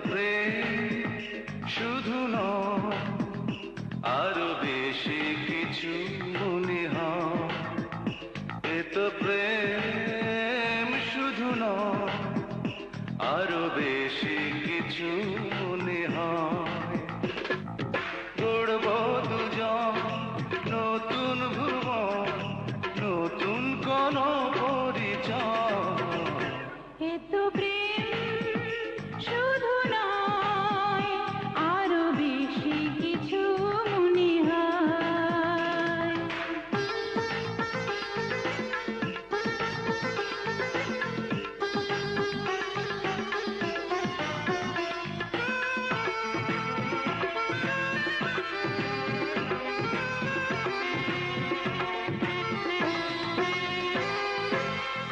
প্রেম শুধু নয়, আরো বেশি কিছু মনে হয়। এ তো প্রেম শুধু নয়, আরো বেশি কিছু মনে হয়। গড়ব দুজন নতুন ভুবন, নতুন কোন পরিচয়। এ তো প্রেম শুধু নয়, আরো বেশি কিছু মনে হয়।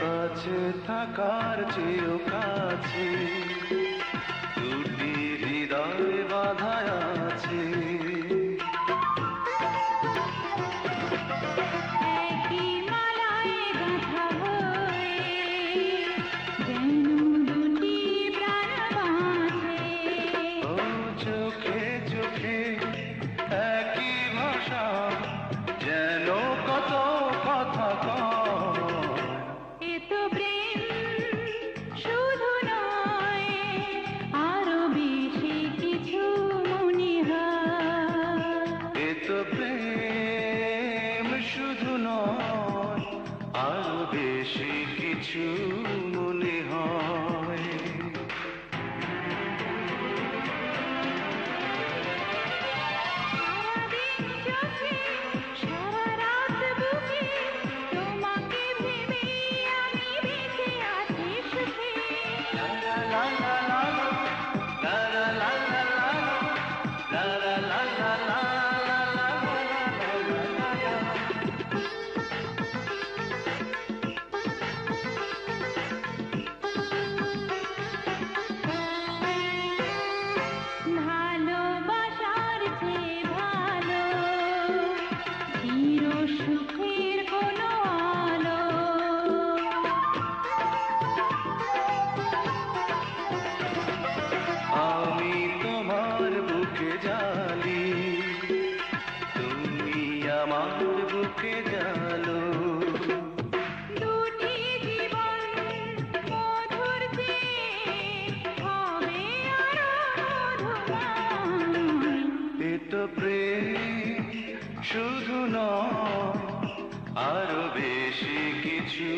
কাছে থাকার চেয়েও কাছে দুটি হৃদয় বাঁধা আছে। একই মালায় গাঁথা হয়ে যেন দুটি প্রাণ বাঁধে। ও চোখে চোখে একই ভাষা, যেন কত কথা কয়। এ তো প্রেম শুধু নয়, আরো বেশি কিছু মনে হয়। এ তো প্রেম শুধু নয়, আরো বেশি কিছু মনে হয়। সারাদিন চোখে সারা রাত বুকে তোমাকে ভেবে আমি বেঁচে আছি সুখে। লা লা লা লা লা লা লা লা লা লা লা লা লা লা লা লা লা লা। ভালোবাসার চেয়ে ভালো চির সুখের কোনো আলো। আমি তোমার বুকে জালি, তুমি আমার বুকে জালো। দুটি জীবন মধুর চেয়ে হবে আরো মধুময়। এ তো প্রেম শুধু নয়, আরো বেশি কিছু